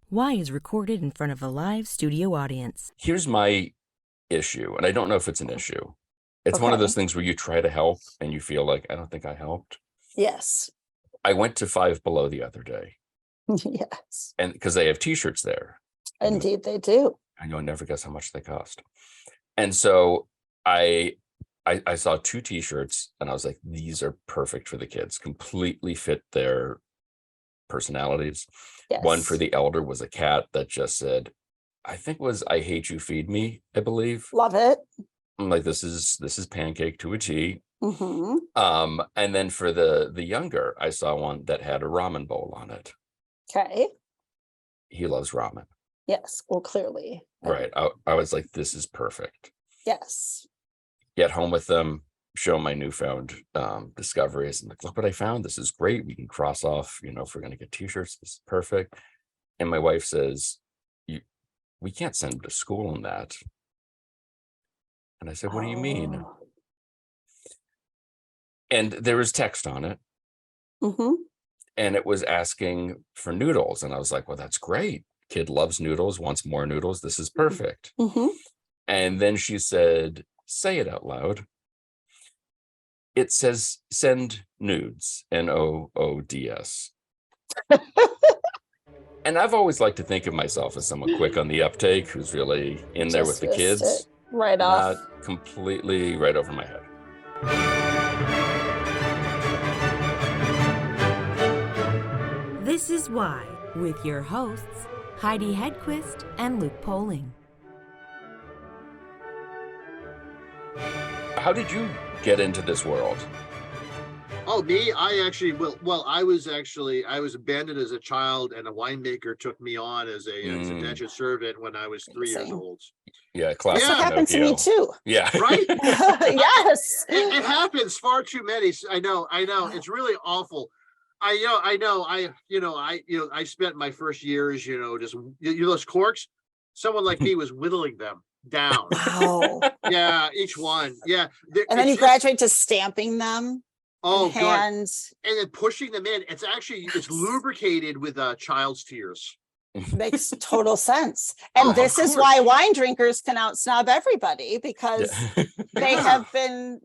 Y is recorded in front of a live studio audience. Here's my issue, and I don't know if it's an issue. It's one of those things where you try to help and you feel like, I don't think I helped. Yes. I went to Five Below the other day. Yes. And because they have t-shirts there. Indeed, they do. And you'll never guess how much they cost. And so I saw two t-shirts and I was like, these are perfect for the kids, completely fit their personalities. Yes. One for the elder was a cat that just said, I think was I hate you, feed me, I believe. Love it. I'm like, this is pancake to a T. Mm-hmm. And then for the younger, I saw one that had a ramen bowl on it. Okay. He loves ramen. Yes. Well, clearly. Right. I was like, this is perfect. Yes. Get home with them, show my newfound discoveries, and like, look what I found. This is great. We can cross off, if we're going to get t-shirts, this is perfect. And my wife says, we can't send them to school in that. And I said, what do you mean? And there was text on it. Mm-hmm. And it was asking for noodles. And I was like, well, that's great. Kid loves noodles, wants more noodles. This is perfect. Mm-hmm. And then she said, say it out loud. It says send nudes, NOODS. And I've always liked to think of myself as someone quick on the uptake, who's really in there with the kids. Right off. Not completely right over my head. This is Why, with your hosts, Heidi Hedquist and Luke Poling. How did you get into this world? Oh, me? I actually, I was abandoned as a child, and a winemaker took me on as a indentured servant when I was 3 years old. Yeah, classic. That's what happened to me too. Yeah, right. Yes, it happens far too many. I know. It's really awful. I spent my first years, just those corks. Someone like me was whittling them down. Wow. Yeah, each one. Yeah, and then you graduate to stamping them. Oh, God. And then pushing them in. It's lubricated with child's tears. Makes total sense. And this is why wine drinkers can out-snob everybody, because they have been,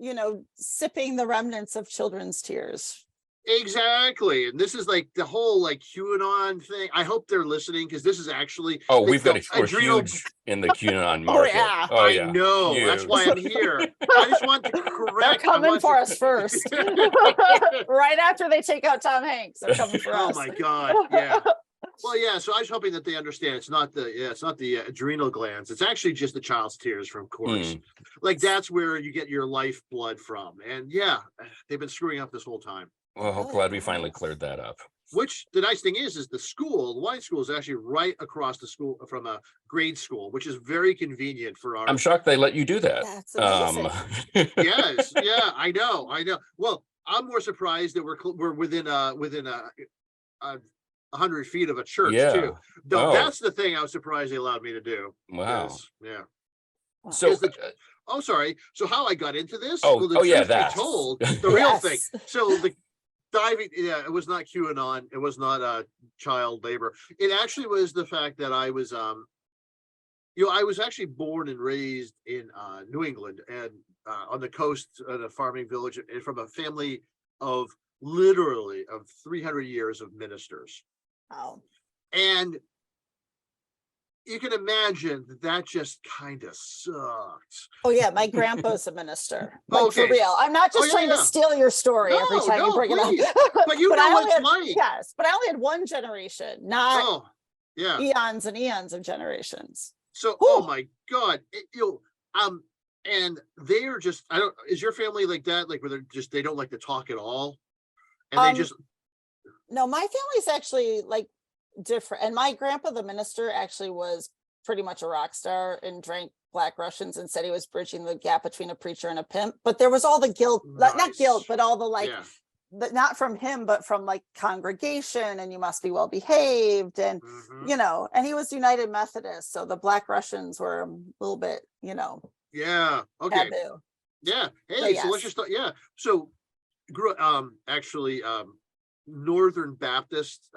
sipping the remnants of children's tears. Exactly. And this is like the whole QAnon thing. I hope they're listening, because this is actually we've got we're huge in the QAnon market. I know. Huge. That's why I'm here. I just want to correct. They're coming for us first. Right after they take out Tom Hanks, they're coming for us. Oh my God. Yeah. Well, yeah. So I was hoping that they understand it's not the adrenal glands. It's actually just the child's tears from corks. Like that's where you get your lifeblood from. And yeah, they've been screwing up this whole time. Well, glad we finally cleared that up. Which the nice thing is the wine school is actually right across the school from a grade school, which is very convenient for our. I'm shocked they let you do that. That's amazing. Yes, yeah, I know. Well, I'm more surprised that we're within 100 feet of a church too. No, that's the thing I was surprised they allowed me to do. Wow. Yeah. So. Sorry. So how I got into this? That. Told the real thing. So the diving, it was not QAnon. It was not child labor. It actually was the fact that I was, I was actually born and raised in New England, and on the coast in a farming village, and from a family of literally 300 years of ministers. Wow. And you can imagine that just kind of sucks. Oh yeah, my grandpa's a minister. Like, for real. I'm not just trying to steal your story every time you bring it up. But you know what it's like. Yes, but I only had one generation, not eons and eons of generations. So, oh my God, and they are just. Is your family like that? Like where they don't like to talk at all, and they just. No, my family's actually like different, and my grandpa, the minister, actually was pretty much a rock star and drank Black Russians and said he was bridging the gap between a preacher and a pimp. But there was all the guilt, not guilt, but all the but not from him, but from like congregation, and you must be well behaved, and and he was United Methodist, so the Black Russians were a little bit, taboo. Yeah. Hey, so let's just so grew actually Northern Baptist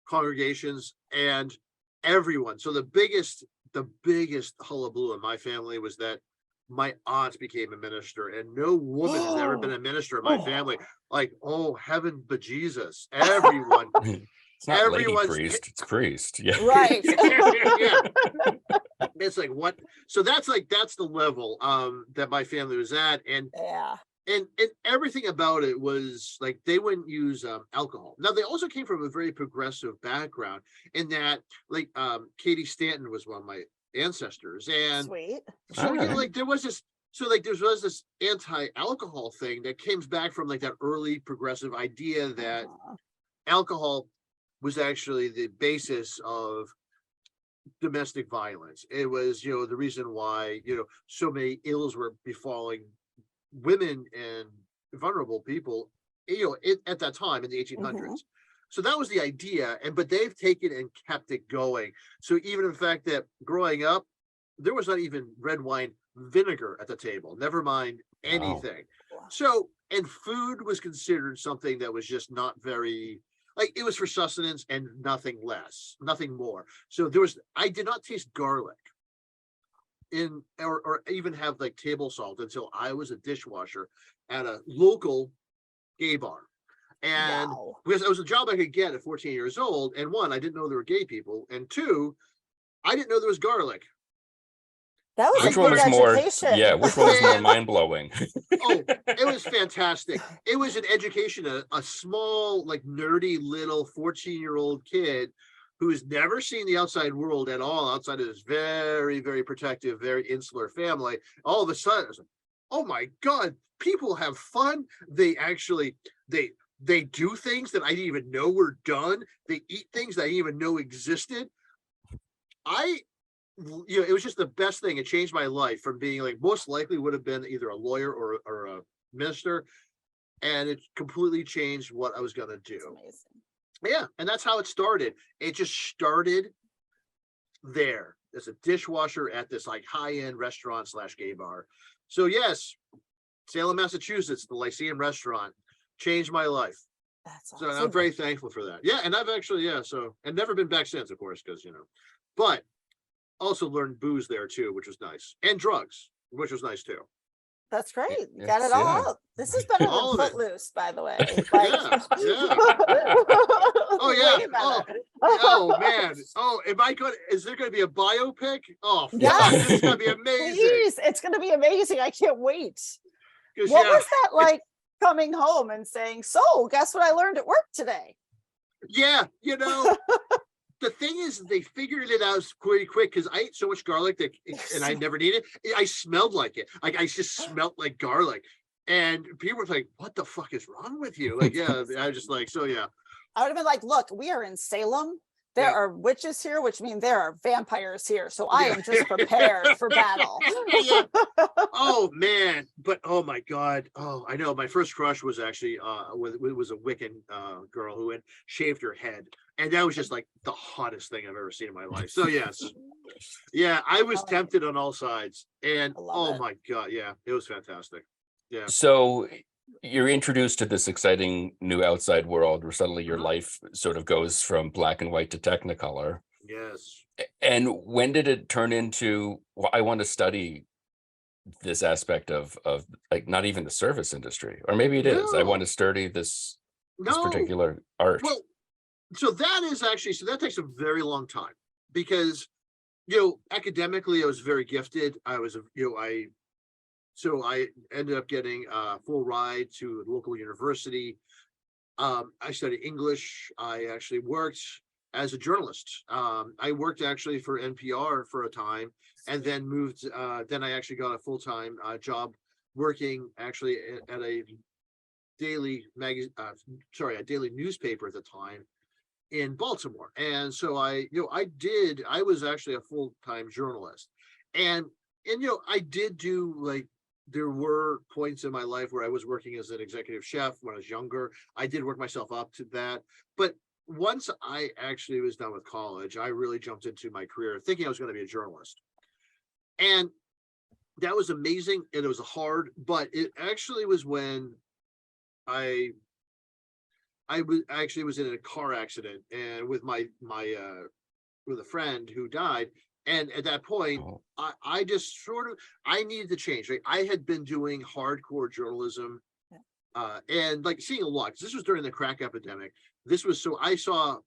congregations, and everyone. So the biggest hullabaloo in my family was that my aunt became a minister, and no woman has ever been a minister in my family. Like, oh heaven bejesus, everyone. It's not lady Everyone's priest, it's priest. Yeah. Right. Yeah. It's like, what? So that's the level that my family was at, and Yeah. and everything about it was like they wouldn't use alcohol. Now they also came from a very progressive background in that, like, Katie Stanton was one of my ancestors, and Sweet. so Alright. like there was this, so like there was this anti-alcohol thing that came back from like that early progressive idea that alcohol was actually the basis of domestic violence. It was, the reason why, so many ills were befalling women and vulnerable people, at that time in the 1800s. So that was the idea, but they've taken and kept it going. So even the fact that growing up, there was not even red wine vinegar at the table, never mind anything. Wow. So, and food was considered something that was just not very, like, it was for sustenance and nothing less, nothing more. So I did not taste garlic or even have like table salt until I was a dishwasher at a local gay bar. And Wow. because it was a job I could get at 14 years old, and one, I didn't know there were gay people, and two, I didn't know there was garlic. That was Which a one good was more, education. yeah, which one was more Man. mind-blowing? Oh, it was fantastic. It was an education, a small, like, nerdy little 14-year-old kid who's never seen the outside world at all, outside of this very, very protective, very insular family. All of a sudden, I was like, oh my God, people have fun. They actually, they do things that I didn't even know were done. They eat things that I didn't even know existed. It was just the best thing. It changed my life from being like, most likely would have been either a lawyer or a minister. And it completely changed what I was going to That's do. amazing. Yeah. And that's how it started. It just started there as a dishwasher at this like high-end restaurant / gay bar. So yes, Salem, Massachusetts, the Lyceum restaurant changed my life. That's So awesome. I'm very thankful for that. Yeah. And I've actually, and never been back since, of course, because, but also learned booze there too, which was nice, and drugs, which was nice too. That's great. You Yes, got it all yeah. out. This is better than All of it. Footloose, by the way. Yeah, yeah. Oh yeah. Way better. Oh man. Oh, is there going to be a biopic? Oh, fuck, Yes. this is going to be amazing. Please, it's going to be amazing. I can't wait. 'Cause, What yeah, was that like coming home and saying, so guess what I learned at work today? yeah, the thing is, they figured it out pretty quick because I ate so much garlic and I never needed it. I smelled like it. Like, I just smelled like garlic. And people were like, what the fuck is wrong with you? Like, yeah, I was just like, so yeah. I would have been like, look, we are in Salem. There Yeah. are witches here, which means there are vampires here. So I am just prepared for battle. Yeah. Oh man, but oh my God. Oh, I know. My first crush was actually was a Wiccan girl who had shaved her head. And that was just like the hottest thing I've ever seen in my life. So yes. Yeah, I was Oh. tempted on all sides. And I love oh it. my God, yeah, it was fantastic. Yeah. So you're introduced to this exciting new outside world where suddenly your life sort of goes from black and white to technicolor. Yes. And when did it turn into, well, I want to study this aspect of like not even the service industry, or maybe it is. I want to study this No. particular art. Well, so that takes a very long time because, academically, I was very gifted. So I ended up getting a full ride to a local university. I studied English. I actually worked as a journalist. I worked actually for NPR for a time, and then moved. Then I actually got a full-time job working actually at a daily a daily newspaper at the time in Baltimore. And so I was actually a full-time journalist, and I did do, like, there were points in my life where I was working as an executive chef when I was younger. I did work myself up to that. But once I actually was done with college, I really jumped into my career thinking I was going to be a journalist. And that was amazing. And it was hard, but it actually was when I was in a car accident and with my with a friend who died. And at that point, Oh, I just sort of, I needed to change, right? I had been doing hardcore journalism, and like seeing a lot, 'cause this was during the crack epidemic. This was, so I saw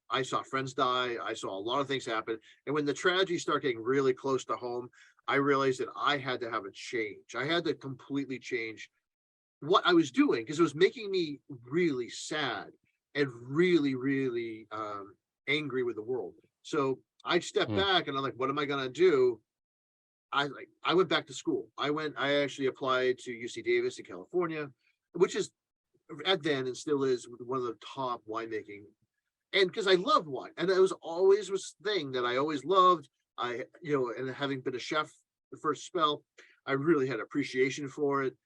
friends die. I saw a lot of things happen. And when the tragedy started getting really close to home, I realized that I had to have a change. I had to completely change what I was doing, because it was making me really sad and really, really angry with the world. So I stepped hmm. back and I'm like, what am I gonna do? I went back to school. I actually applied to UC Davis in California, which is at then and still is one of the top winemaking. And because I loved wine, and it was always was thing that I always loved. And having been a chef the first spell, I really had appreciation for it.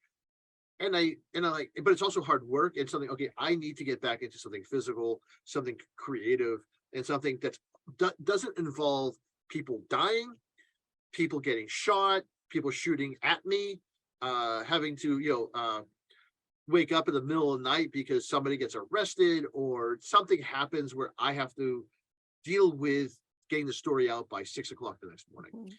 And I like, but it's also hard work and something. Okay, I need to get back into something physical, something creative, and something that doesn't involve people dying, people getting shot, people shooting at me, having to wake up in the middle of the night because somebody gets arrested or something happens where I have to deal with getting the story out by 6 o'clock the next morning. Mm.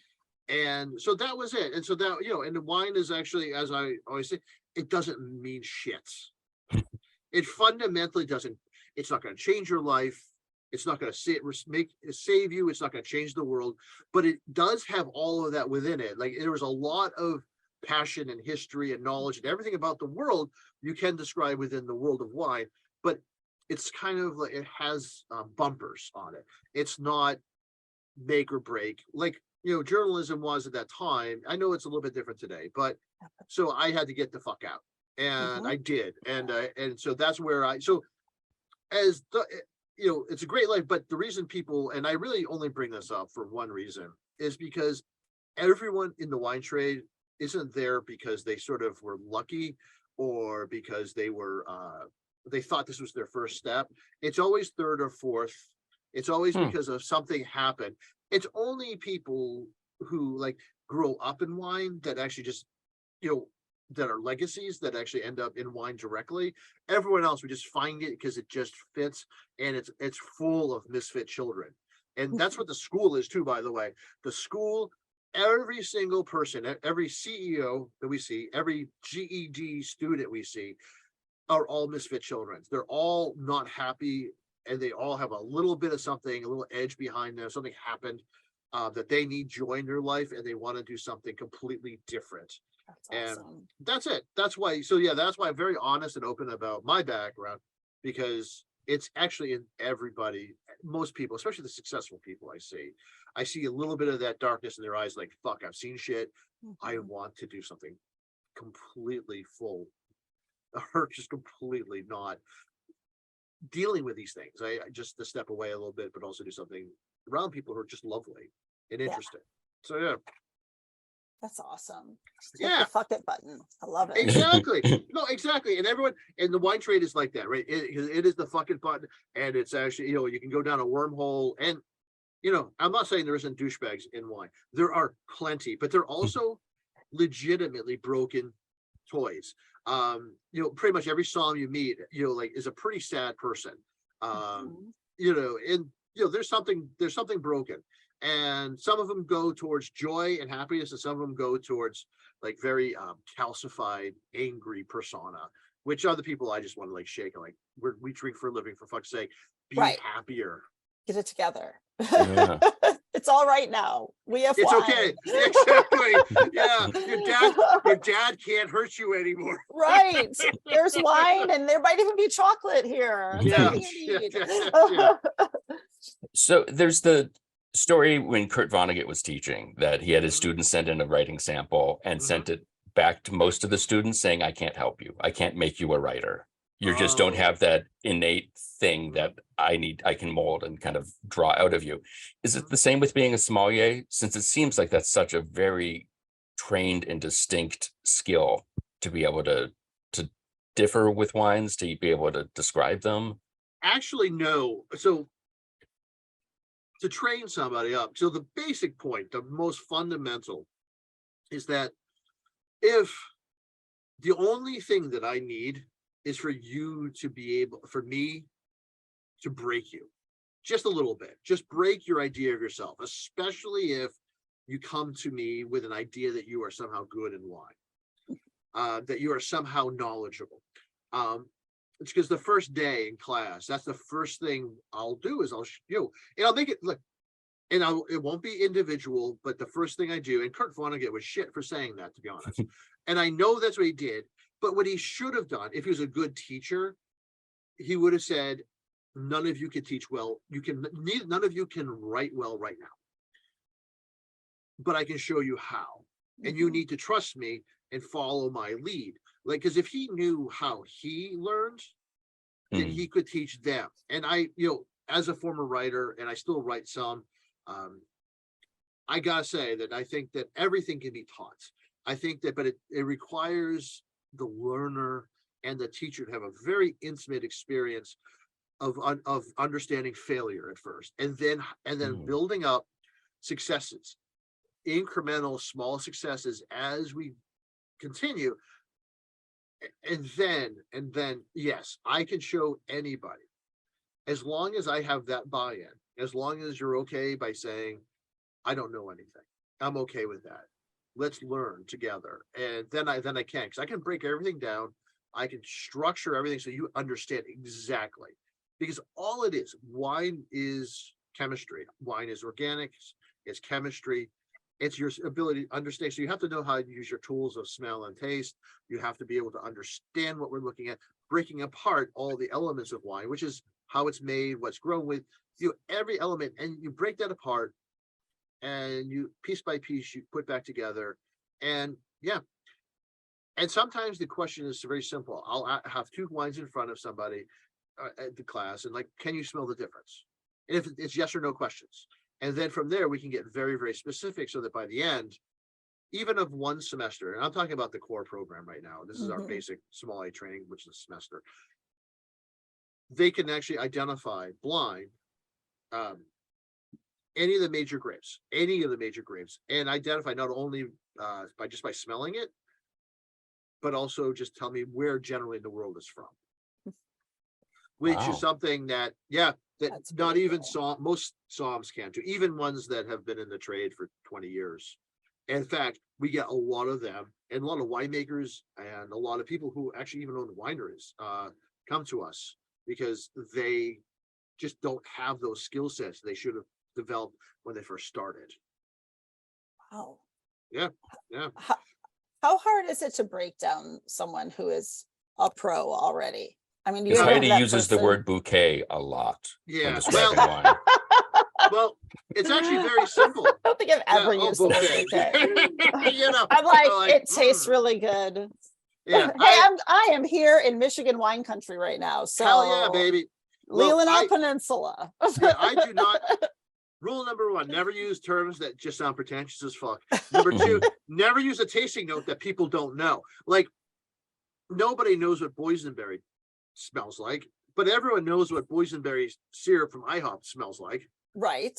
And so that was it. And so that, and the wine is actually, as I always say, it doesn't mean shit. It fundamentally doesn't, it's not going to change your life. It's not going to save you. It's not going to change the world, but it does have all of that within it. Like there was a lot of passion and history and knowledge and everything about the world you can describe within the world of wine, but it's kind of like it has bumpers on it. It's not make or break like journalism was at that time. I know it's a little bit different today, but so I had to get the fuck out, and I did, and so that's where as the it's a great life. But the reason people, and I really only bring this up for one reason, is because everyone in the wine trade isn't there because they sort of were lucky or because they thought this was their first step. It's always third or fourth. It's always Hmm. because of something happened. It's only people who like grow up in wine that actually just, that are legacies that actually end up in wine directly. Everyone else would just find it because it just fits, and it's full of misfit children. And that's what the school is too, by the way. The school, every single person, every CEO that we see, every GED student we see are all misfit children. They're all not happy, and they all have a little bit of something, a little edge behind them. Something happened that they need joy in their life, and they want to do something completely different. That's And awesome. that's it. That's why. So yeah, that's why I'm very honest and open about my background, because it's actually in everybody, most people, especially the successful people I see a little bit of that darkness in their eyes, like, fuck, I've seen shit. I Mhm. want to do something completely full, or just completely not dealing with these things. I just to step away a little bit, but also do something around people who are just lovely and Yeah, interesting. So yeah, that's awesome. Just hit yeah, the fuck it button. I love it. exactly. No, exactly. And everyone, and the wine trade is like that, right? It is the fucking button, and it's actually, you can go down a wormhole. And I'm not saying there isn't douchebags in wine. There are plenty, but there are also legitimately broken toys. Pretty much every somm you meet, like, is a pretty sad person. Um, Mhm. And there's something broken. And some of them go towards joy and happiness, and some of them go towards like very calcified, angry persona, which are the people I just want to like shake. Like, we drink for a living, for fuck's sake. Be Right. happier. Get it together. Yeah. It's all right now. We have It's wine. okay. Exactly. Yeah. Your dad can't hurt you anymore. Right. There's wine, and there might even be chocolate here. It's Yeah. everything you need. Yeah. So there's the story when Kurt Vonnegut was teaching that he had his Mhm. students send in a writing sample and sent it back to most of the students saying, I can't help you. I can't make you a writer. You just don't Oh. have that innate thing that I can mold and kind of draw out of you. Is it the same with being a sommelier? Since it seems like that's such a very trained and distinct skill to be able to differ with wines, to be able to describe them. Actually, no. So to train somebody up, so the basic point, the most fundamental, is that if the only thing that I need is for you to be able, for me to break you, just a little bit. Just break your idea of yourself, especially if you come to me with an idea that you are somehow good in wine, that you are somehow knowledgeable. It's because the first day in class, that's the first thing I'll do is and I'll make it look, and it won't be individual, but the first thing I do, and Kurt Vonnegut was shit for saying that, to be honest. And I know that's what he did, but what he should have done, if he was a good teacher, he would have said, none of you can teach well. None of you can write well right now, but I can show you how. And you need to trust me and follow my lead. Like, because if he knew how he learned, then he could teach them. And I, as a former writer, and I still write some, I gotta say that I think that everything can be taught. I think that, but it requires the learner and the teacher to have a very intimate experience of understanding failure at first, and then building up successes, incremental small successes as we continue. And then yes, I can show anybody, as long as I have that buy-in, as long as you're okay by saying, I don't know anything, I'm okay with that. Let's learn together. And then I can, because I can break everything down. I can structure everything so you understand exactly, because all it is, wine is chemistry. Wine is organics, it's chemistry. It's your ability to understand. So you have to know how to use your tools of smell and taste. You have to be able to understand what we're looking at, breaking apart all the elements of wine, which is how it's made, what's grown with, every element, and you break that apart, and you piece by piece you put back together. And and sometimes the question is very simple. I'll have two wines in front of somebody at the class, and like, can you smell the difference? And if it's yes or no questions. And then from there, we can get very, very specific, so that by the end, even of one semester, and I'm talking about the core program right now, this is our basic sommelier training, which is a semester, they can actually identify blind any of the major grapes, and identify not only by smelling it, but also just tell me where generally in the world it's from. Which is something that, that's not even most somms can't do, even ones that have been in the trade for 20 years. In fact, we get a lot of them, and a lot of winemakers and a lot of people who actually even own wineries come to us because they just don't have those skill sets they should have developed when they first started. Wow. Yeah. How hard is it to break down someone who is a pro already? I mean, Because Heidi uses the word bouquet a lot when describing wine. Well, it's actually very simple. I don't think I've ever used the word bouquet. I'm like, it tastes really good. Yeah. Hey, I am here in Michigan wine country right now. So hell yeah, baby. Leelanau Peninsula. I do not. Rule number one, never use terms that just sound pretentious as fuck. Number two, never use a tasting note that people don't know. Like, nobody knows what boysenberry smells like, but everyone knows what boysenberry syrup from IHOP smells like. Right.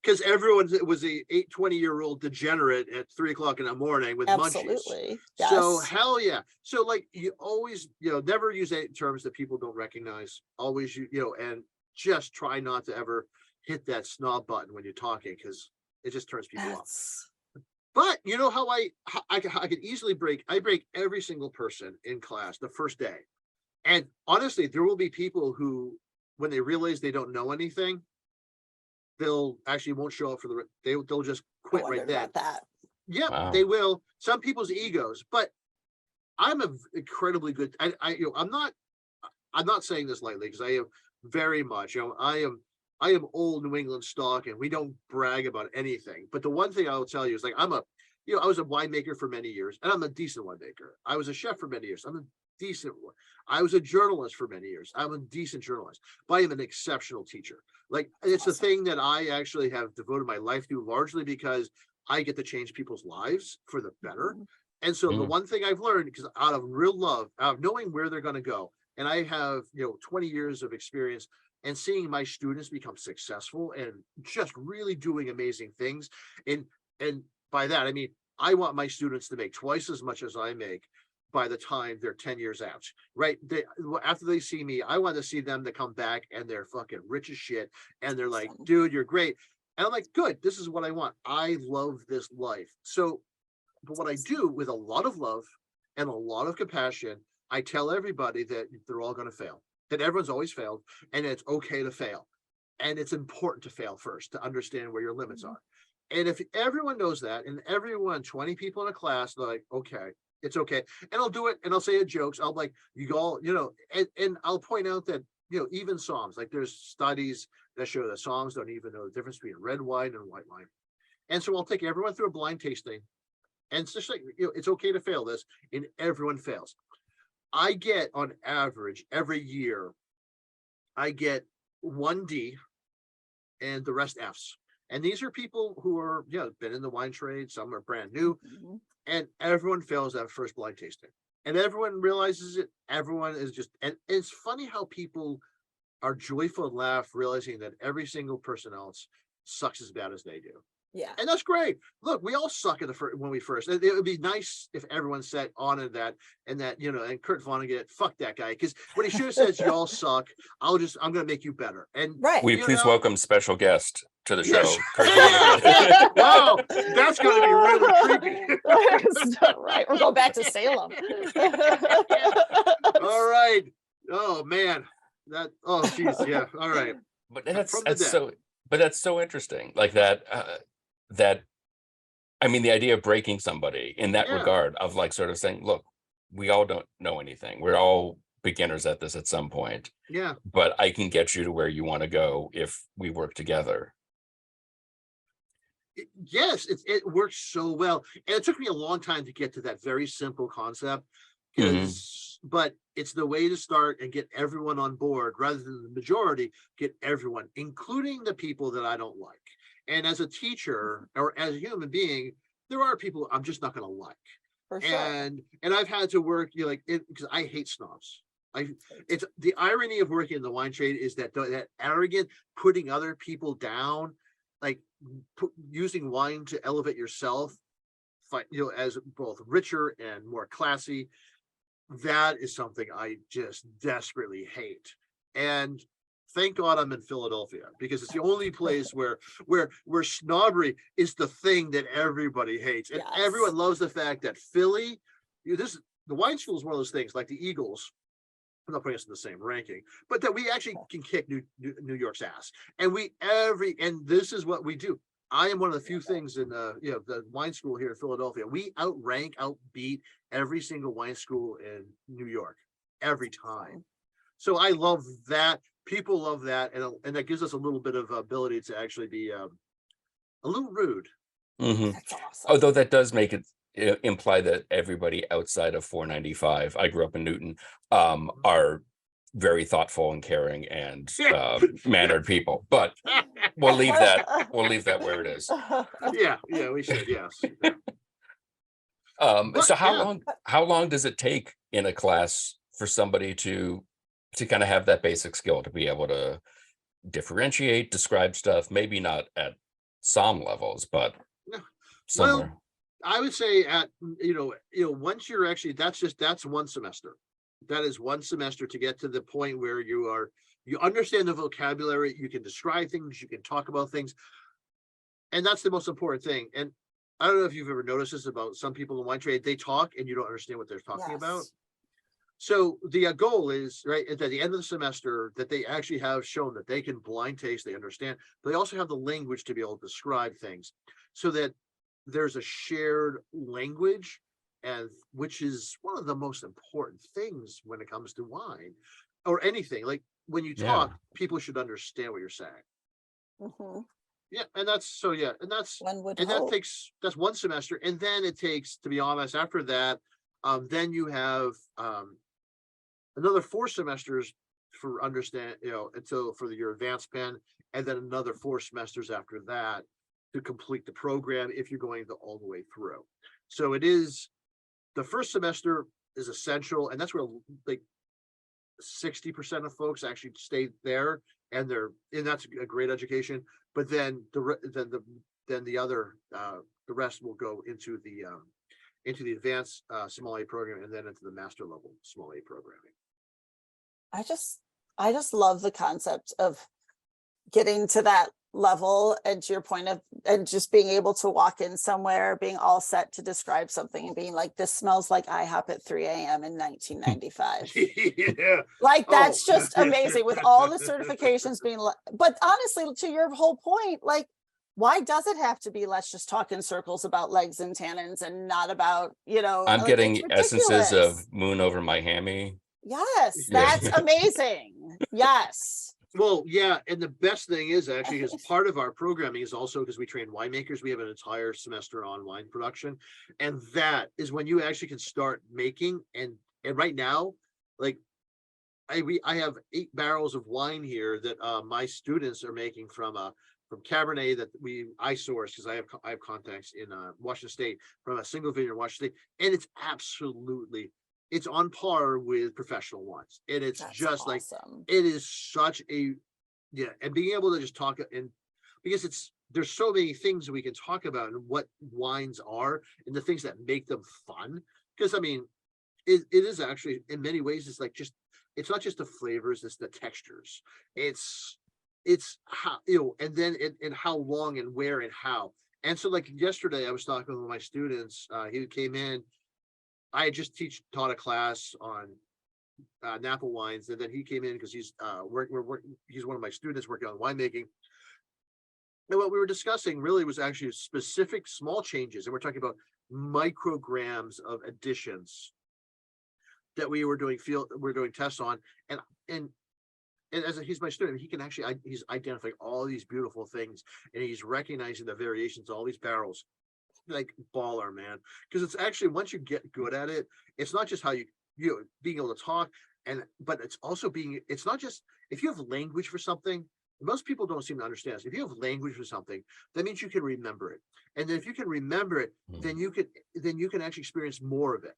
Because everyone was a 20-year-old degenerate at 3 o'clock in the morning with munchies. Yes. So hell yeah. So like, you always, never use any terms that people don't recognize. Always, and just try not to ever hit that snob button when you're talking, because it just turns people off. But you know how I can easily break every single person in class the first day. And honestly, there will be people who, when they realize they don't know anything, they'll actually won't show up for they'll just quit right then. Yep, wow. They will. Some people's egos, but I'm incredibly good. I'm not saying this lightly, because I am very much, I am old New England stock, and we don't brag about anything. But the one thing I will tell you is, like, I was a winemaker for many years, and I'm a decent winemaker. I was a chef for many years. I'm a decent one. I was a journalist for many years. I'm a decent journalist, but I am an exceptional teacher. Like, it's the thing that I actually have devoted my life to, largely because I get to change people's lives for the better. And so the one thing I've learned, because out of real love, out of knowing where they're going to go, and I have 20 years of experience, and seeing my students become successful and just really doing amazing things. And by that, I mean, I want my students to make twice as much as I make, by the time they're 10 years out, right? After they see me, I want to see them to come back and they're fucking rich as shit. And they're like, dude, you're great. And I'm like, good, this is what I want. I love this life. So, but what I do with a lot of love and a lot of compassion, I tell everybody that they're all going to fail, that everyone's always failed, and it's okay to fail. And it's important to fail first to understand where your limits are. And if everyone knows that, and everyone, 20 people in a class, they're like, okay, it's okay. And I'll do it, and I'll say it jokes. I'll like, you all, and I'll point out that, even Psalms, like there's studies that show that Psalms don't even know the difference between red wine and white wine. And so I'll take everyone through a blind tasting. And it's just like, it's okay to fail this, and everyone fails. I get on average every year, I get 1 D and the rest Fs. And these are people who are, been in the wine trade. Some are brand new, and everyone fails that first blind tasting. And everyone realizes it. Everyone is just, and it's funny how people are joyful and laugh, realizing that every single person else sucks as bad as they do. Yeah. And that's great. Look, we all suck at when we first. It would be nice if everyone said on it that, and Kurt Vonnegut, fuck that guy. Because what he should have said is, you all suck. I'm going to make you better. And Right. Will you please welcome special guest to the show? Yes. Kurt Vonnegut. Wow, that's going to be really creepy. Right. We'll go back to Salem. All right. Oh man. Oh geez. Yeah. All right. But that's so interesting. Like that. I mean, the idea of breaking somebody in that regard of like sort of saying, look, we all don't know anything. We're all beginners at this at some point. Yeah. But I can get you to where you want to go if we work together. Yes, it works so well. And it took me a long time to get to that very simple concept. But it's the way to start and get everyone on board rather than the majority, get everyone, including the people that I don't like. And as a teacher or as a human being, there are people I'm just not going to like. For sure. And I've had to work, because I hate snobs. It's the irony of working in the wine trade is that arrogant putting other people down, like using wine to elevate yourself, as both richer and more classy. That is something I just desperately hate. And thank God I'm in Philadelphia, because it's the only place where snobbery is the thing that everybody hates. And everyone loves the fact that Philly, the wine school is one of those things like the Eagles. I'm not putting us in the same ranking, but that we actually can kick New York's ass. And and this is what we do. I am one of the few things in the wine school here in Philadelphia. We outbeat every single wine school in New York every time. So I love that. People love that, and that gives us a little bit of ability to actually be a little rude. Mm-hmm. That's awesome. Although that does make it imply that everybody outside of 495, I grew up in Newton, are very thoughtful and caring and mannered people. But we'll leave that where it is. Yeah, we should. Yes. So how long does it take in a class for somebody to kind of have that basic skill to be able to differentiate, describe stuff, maybe not at some levels, but somewhere? Well, I would say at once you're actually, that's 1 semester. That is 1 semester to get to the point where you understand the vocabulary, you can describe things, you can talk about things. And that's the most important thing. And I don't know if you've ever noticed this about some people in the wine trade, they talk and you don't understand what they're talking about. So the goal is, right, at the end of the semester, that they actually have shown that they can blind taste, they understand, but they also have the language to be able to describe things so that there's a shared language, and which is one of the most important things when it comes to wine or anything. Like when you talk, people should understand what you're saying. Mm-hmm. Yeah, and that's that's 1 semester, and then it takes, to be honest, after that, then you have another 4 semesters for your advanced pen, and then another 4 semesters after that to complete the program if you're going all the way through. So it is, the first semester is essential, and that's where like 60% of folks actually stay there, and that's a great education. But then the rest will go into into the advanced sommelier program, and then into the master level sommelier programming. I just love the concept of getting to that level, and to your point of, and just being able to walk in somewhere, being all set to describe something and being like, this smells like IHOP at 3 a.m. in 1995. Yeah. Like, Oh. that's just amazing with all the certifications being, but honestly, to your whole point, like, why does it have to be, let's just talk in circles about legs and tannins and not about, I'm like, getting it's essences of ridiculous. moon over my hammy. Yes, Yeah. that's amazing. Yes. Well, yeah, and the best thing is actually, because part of our programming is also, because we train winemakers, we have an entire semester on wine production, and that is when you actually can start making. And right now, like I have 8 barrels of wine here that my students are making from Cabernet that I source, because I have contacts in Washington State, from a single vineyard in Washington State, and it's on par with professional wines. And it's That's just awesome. like, it is such a, yeah. And being able to just talk, and because there's so many things we can talk about, and what wines are and the things that make them fun. Because I mean, it is actually, in many ways, it's like, it's not just the flavors, it's the textures. It's how, and then and how long and where and how. And so, like, yesterday I was talking with my students, he came in, I had just taught a class on Napa wines, and then he came in because he's he's one of my students working on winemaking. And what we were discussing really was actually specific small changes, and we're talking about micrograms of additions that we're doing tests on, and as he's my student, he can actually, he's identifying all these beautiful things, and he's recognizing the variations of all these barrels. Like, baller, man. Because it's actually, once you get good at it, it's not just how you being able to talk, but it's also it's not just, if you have language for something, most people don't seem to understand this. If you have language for something, that means you can remember it. And then if you can remember it, then you can actually experience more of it.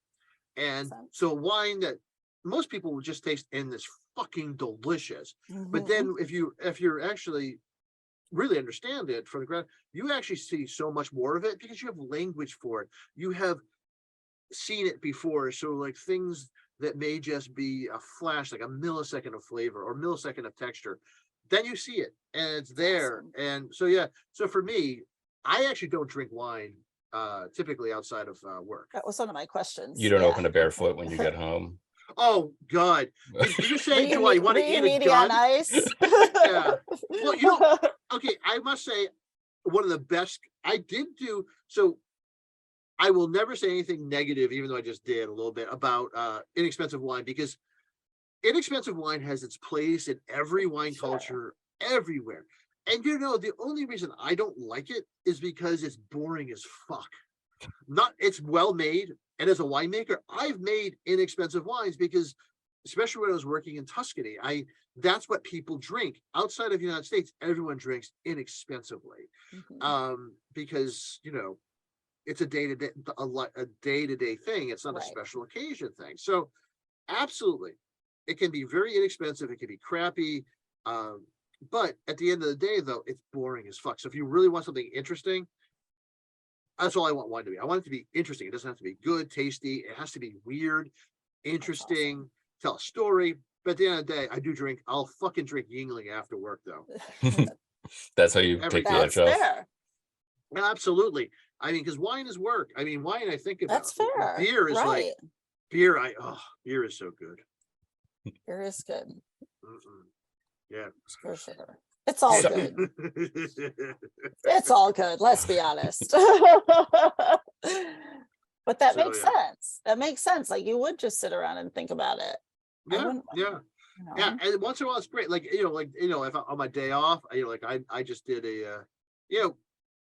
And so wine that most people will just taste, and it's fucking delicious. But then if you're actually really understand it from the ground, you actually see so much more of it, because you have language for it. You have seen it before. So, like, things that may just be a flash, like a millisecond of flavor or millisecond of texture, then you see it and it's there. Awesome. And so, yeah. So for me, I actually don't drink wine typically outside of work. That was one of my questions. You don't open a barefoot when you get home. Oh God! Did you say, do I want to eat a gun? On ice? Yeah. Well, okay. I must say, one of the best I did do. So I will never say anything negative, even though I just did a little bit, about inexpensive wine, because inexpensive wine has its place in every wine culture, everywhere. And the only reason I don't like it is because it's boring as fuck. It's well made. And as a winemaker, I've made inexpensive wines because, especially when I was working in Tuscany, that's what people drink. Outside of the United States, everyone drinks inexpensively, because it's a day-to-day thing. It's not a special occasion thing. So, absolutely, it can be very inexpensive. It can be crappy, but at the end of the day, though, it's boring as fuck. So if you really want something interesting, that's all I want wine to be. I want it to be interesting. It doesn't have to be good, tasty. It has to be weird, interesting, awesome. Tell a story. But at the end of the day, I'll fucking drink Yingling after work, though. That's how you take the edge off. Absolutely. I mean, because wine is work. I mean, wine, I think about. That's fair. Beer is like, beer is so good. Beer is good. Yeah. For sure. It's all good. It's all good. Let's be honest. But that makes sense. That makes sense. Like, you would just sit around and think about it. Yeah. And once in a while, it's great. Like, if on my day off, I just did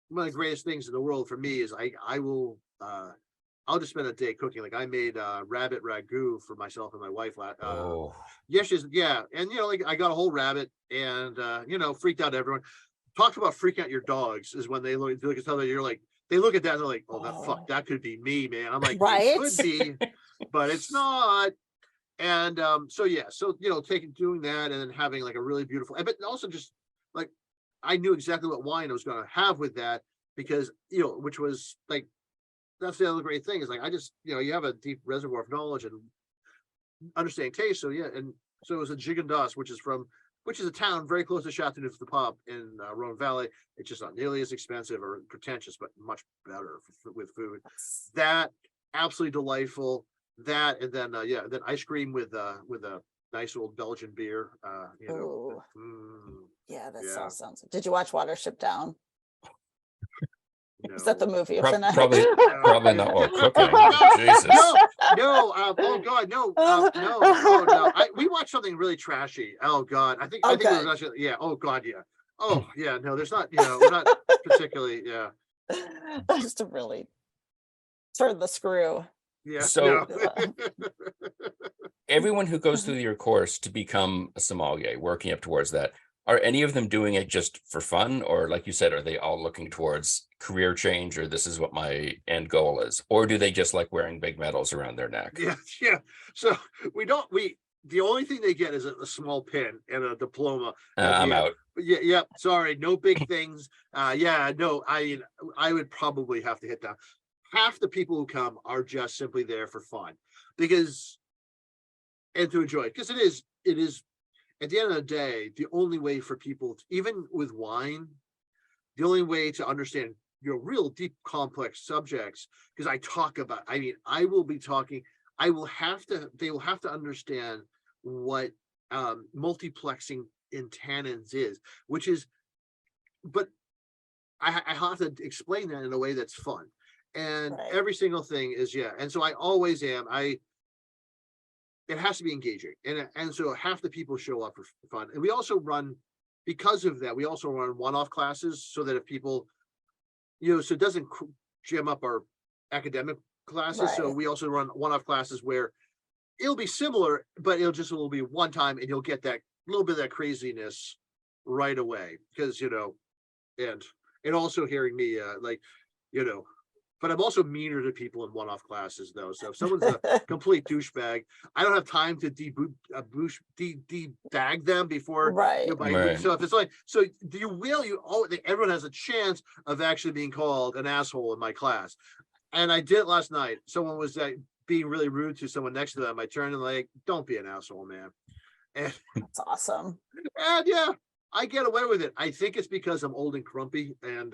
one of the greatest things in the world for me is I'll just spend a day cooking. Like, I made rabbit ragu for myself and my wife. And I got a whole rabbit, and freaked out everyone. Talk about freaking out your dogs is when they look at something. You're like, they look at that and they're like, oh, that could be me, man. I'm like, it could be, but it's not. And doing that, and then having like a really beautiful, but also just like, I knew exactly what wine I was going to have with that, because which was like that's the other great thing is like, I just, you have a deep reservoir of knowledge and understanding taste. So yeah, and so it was a Jig and Dust, which is a town very close to Chateauneuf-du-Pape in Rhone Valley. It's just not nearly as expensive or pretentious, but much better with food. That absolutely delightful. That and then then ice cream with a nice old Belgian beer. Ooh. Yeah, that Yeah. all sounds. Did you watch Watership Down? No. Is that the movie of the night? Probably not while cooking. No, Jesus. no, oh God, no, no, oh no. We watched something really trashy. Oh God, I think we Okay. were watching, yeah. Oh God, yeah. Oh yeah, no, there's not, we're not particularly, yeah, Just to really turn the screw. yeah. So- no. Everyone who goes through your course to become a sommelier, working up towards that, are any of them doing it just for fun? Or like you said, are they all looking towards career change, or this is what my end goal is? Or do they just like wearing big medals around their neck? Yeah, yeah. So the only thing they get is a small pin and a diploma. I'm out. Yeah, yeah. Sorry, no big things. Yeah, no, I would probably have to hit that. Half the people who come are just simply there for fun and to enjoy it. Because it is at the end of the day, the only way for people, even with wine, the only way to understand real deep, complex subjects, because I will be talking, they will have to understand what multiplexing in tannins is, but I have to explain that in a way that's fun. And Right. every single thing is, yeah. And so I always am, it has to be engaging. And so half the people show up for fun. And we also run, because of that, we also run one-off classes so that if people, so it doesn't jam up our academic classes. So Right. we also run one-off classes where it'll be similar, but it'll be one time and you'll get that little bit of that craziness right away. Because, and also hearing me, but I'm also meaner to people in one-off classes though. So if someone's a complete douchebag, I don't have time to debag them before. Right. Right. So if it's like, everyone has a chance of actually being called an asshole in my class. And I did it last night. Someone was being really rude to someone next to them. I turned and like, don't be an asshole, man. And That's awesome. yeah, I get away with it. I think it's because I'm old and grumpy and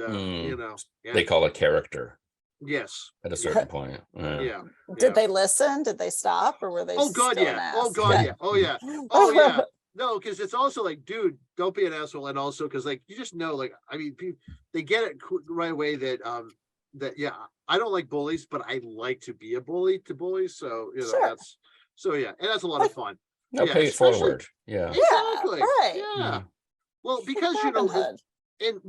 They call it character yes. at a certain point. Yeah. Did they listen? Did they stop, or were they? Oh God, still an yeah. ass? Oh God, yeah. Oh yeah. Oh yeah. No, because it's also like, dude, don't be an asshole, and also because like you just know, like they get it right away that I don't like bullies, but I like to be a bully to bullies. So Sure. that's and that's a lot of fun. No, Yeah, pay it especially- forward. Yeah. Exactly. right. Yeah. Well, because Robin Hood. in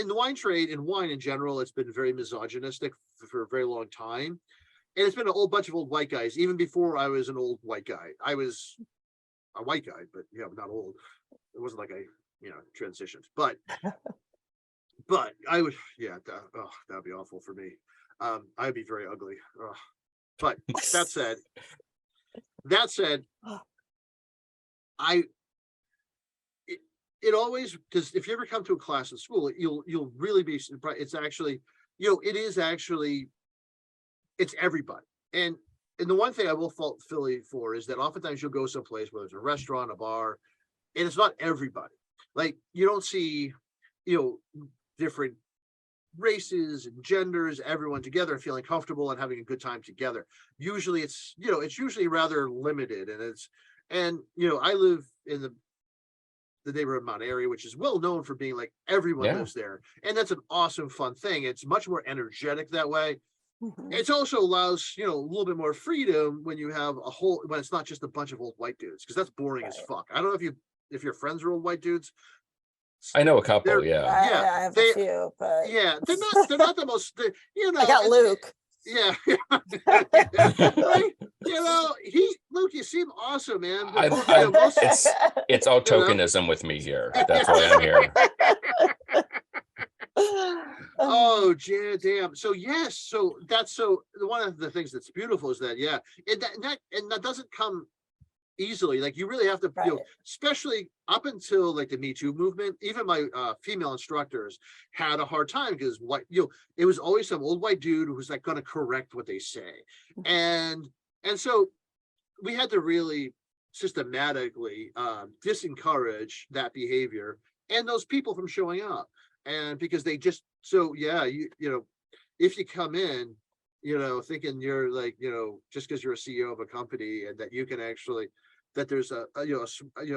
the wine trade, in wine in general, it's been very misogynistic for a very long time. And it's been a whole bunch of old white guys. Even before I was an old white guy, I was a white guy, but not old. It wasn't like I, transitioned. But I would, that'd be awful for me. I'd be very ugly. But that said, it always, because if you ever come to a class in school, you'll really be surprised. It's actually, it is actually, it's everybody. And the one thing I will fault Philly for is that oftentimes you'll go someplace, whether it's a restaurant, a bar, and it's not everybody. Like you don't see, different races and genders, everyone together feeling comfortable and having a good time together. Usually it's usually rather limited, and I live in the neighborhood Mount area, which is well known for being like everyone lives there, and that's an awesome fun thing. It's much more energetic that way. Mhm. It also allows a little bit more freedom when you have when it's not just a bunch of old white dudes, because that's boring as Right. fuck. I don't know if your friends are old white dudes. I know a couple. They're- Yeah. I have they- a few, but Yeah, they're not the most. I got Luke. Yeah. Luke, you seem awesome, man. I- Most- I- most- It's all tokenism with me here. That's why I'm here. Oh, damn. So yes, so that's one of the things that's beautiful is that and that doesn't come easily. Like you really have to, Right. especially up until like the Me Too movement, even my female instructors had a hard time because it was always some old white dude who was like going to correct what they say. And so we had to really systematically disencourage that behavior and those people from showing up. And because they just, so yeah, if you come in, thinking you're like, just because you're a CEO of a company and that you can actually, that there's a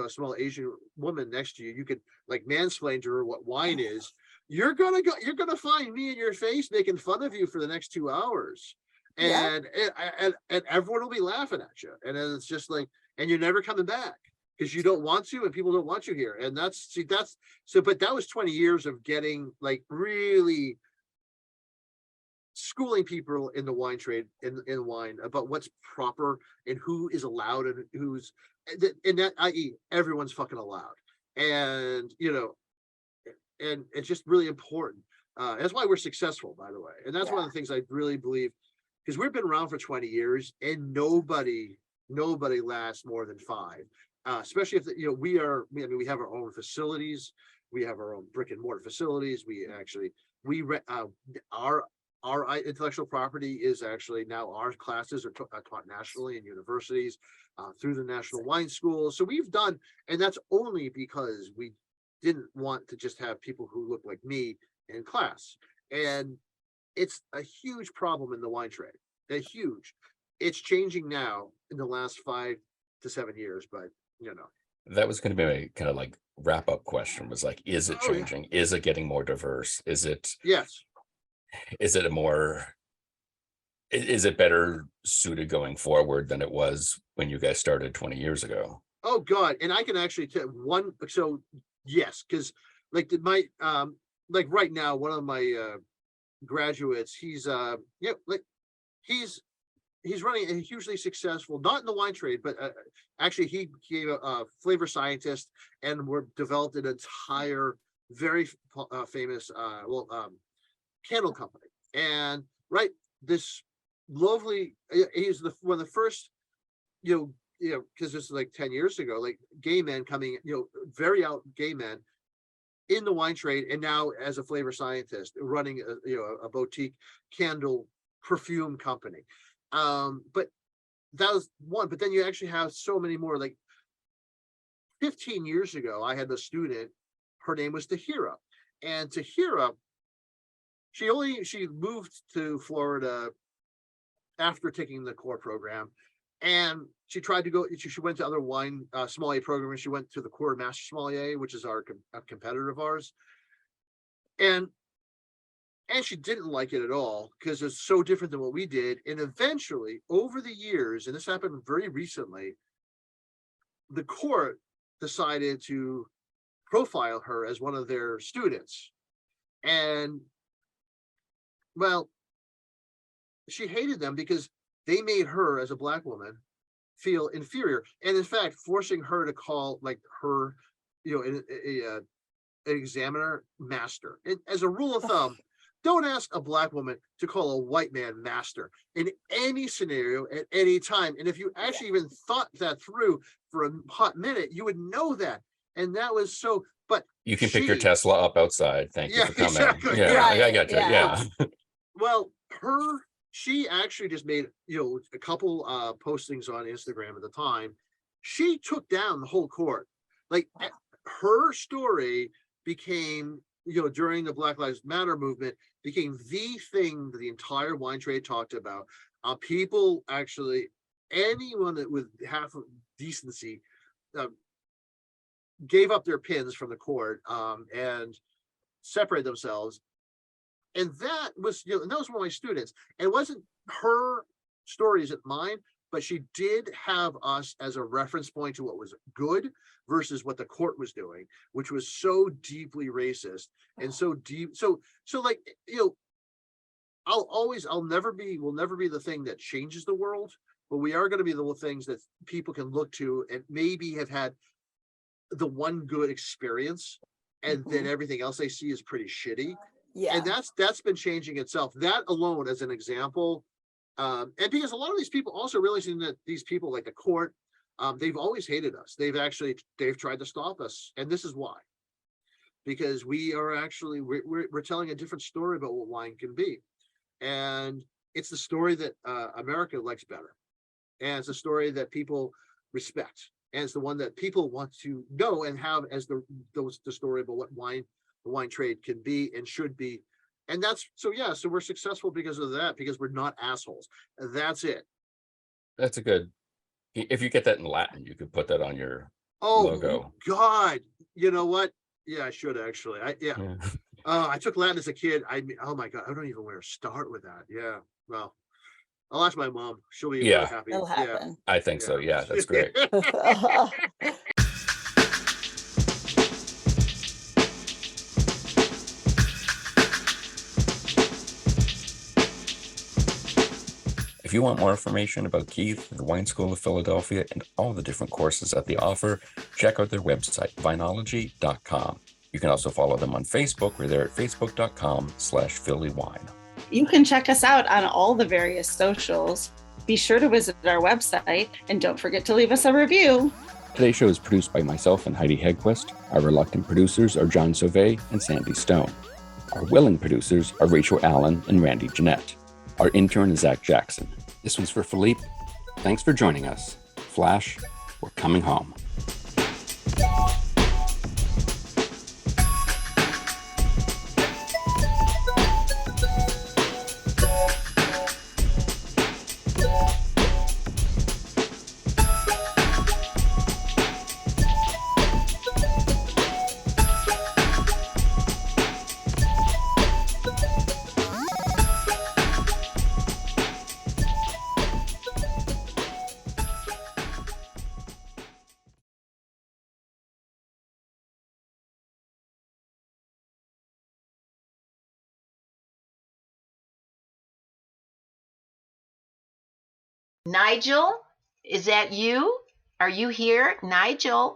small Asian woman next to you, you could like mansplain to her what wine is. You're gonna find me in your face making fun of you for the next 2 hours, Yeah. and everyone will be laughing at you, and then it's just like, and you're never coming back because you don't want to, and people don't want you here, and that's so. But that was 20 years of getting like really schooling people in the wine trade, in wine, about what's proper and who is allowed and who's, and that, i.e., everyone's fucking allowed, and and it's just really important. That's why we're successful, by the way, and that's one of the things I really believe, because we've been around for 20 years and nobody lasts more than 5, especially if we have our own facilities, we have our own brick and mortar facilities, our intellectual property is actually now, our classes are taught nationally in universities, through the national wine schools. So we've done, and that's only because we didn't want to just have people who look like me in class. And it's a huge problem in the wine trade. It's changing now in the last 5 to 7 years, but That was going to be my kind of like wrap up question, was like, is it changing? Is it getting more diverse? Is it yes. Is it is it better suited going forward than it was when you guys started 20 years ago? Oh God. And I can actually tell one. So yes, because like like right now, one of my graduates, he's he's running a hugely successful, not in the wine trade, but actually he gave a flavor scientist, and we're developed an entire very famous candle company. And right, this lovely, he's one of the first, because this is like 10 years ago, like gay men coming, very out gay men in the wine trade, and now as a flavor scientist running a boutique candle perfume company. But that was one. But then you actually have so many more. Like 15 years ago, I had a student, her name was Tahira, and Tahira, she moved to Florida after taking the core program, and she tried to go. She went to other wine sommelier programs. She went to the core master sommelier, which is a competitor of ours, and she didn't like it at all because it's so different than what we did. And eventually, over the years, and this happened very recently, the court decided to profile her as one of their students, and well, she hated them because they made her, as a Black woman, feel inferior, and in fact forcing her to call like her an examiner master. And as a rule of thumb, don't ask a Black woman to call a white man master in any scenario at any time. And if you actually even thought that through for a hot minute, you would know that. And that was so. But you can pick your Tesla up outside. Thank you for coming. Exactly. Yeah, Right, I got you. Yeah. Well, she actually just made a couple postings on Instagram at the time. She took down the whole court. Like her story became, during the Black Lives Matter movement, became the thing that the entire wine trade talked about. People actually, anyone that with half of decency, gave up their pins from the court and separated themselves. And that was, and that was one of my students. And it wasn't her story, isn't mine, but she did have us as a reference point to what was good versus what the court was doing, which was so deeply racist and so deep. So like, we'll never be the thing that changes the world, but we are going to be the things that people can look to and maybe have had the one good experience, and then everything else they see is pretty shitty. Yeah. And that's been changing itself. That alone as an example. And because a lot of these people also realizing that these people like the court, they've always hated us. They've tried to stop us, and this is why. Because we are actually we're telling a different story about what wine can be, and it's the story that America likes better, and it's a story that people respect, and it's the one that people want to know and have as the story about what the wine trade can be and should be. And that's so yeah, so we're successful because of that, because we're not assholes. That's it. That's a good. If you get that in Latin, you could put that on your Oh logo. God, you know what? Yeah, I should actually. Yeah. I took Latin as a kid. Oh my God, I don't even know where to start with that. Yeah. Well, I'll ask my mom. She'll be really happy. It'll Yeah. happen. I think so. Yeah, that's great. If you want more information about Keith, the Wine School of Philadelphia, and all the different courses that they offer, check out their website, vinology.com. You can also follow them on Facebook, where they're at facebook.com/PhillyWine. You can check us out on all the various socials. Be sure to visit our website, and don't forget to leave us a review. Today's show is produced by myself and Heidi Hedquist. Our reluctant producers are John Sauvé and Sandy Stone. Our willing producers are Rachel Allen and Randy Jeanette. Our intern is Zach Jackson. This one's for Philippe. Thanks for joining us. Flash, we're coming home. Nigel, is that you? Are you here, Nigel?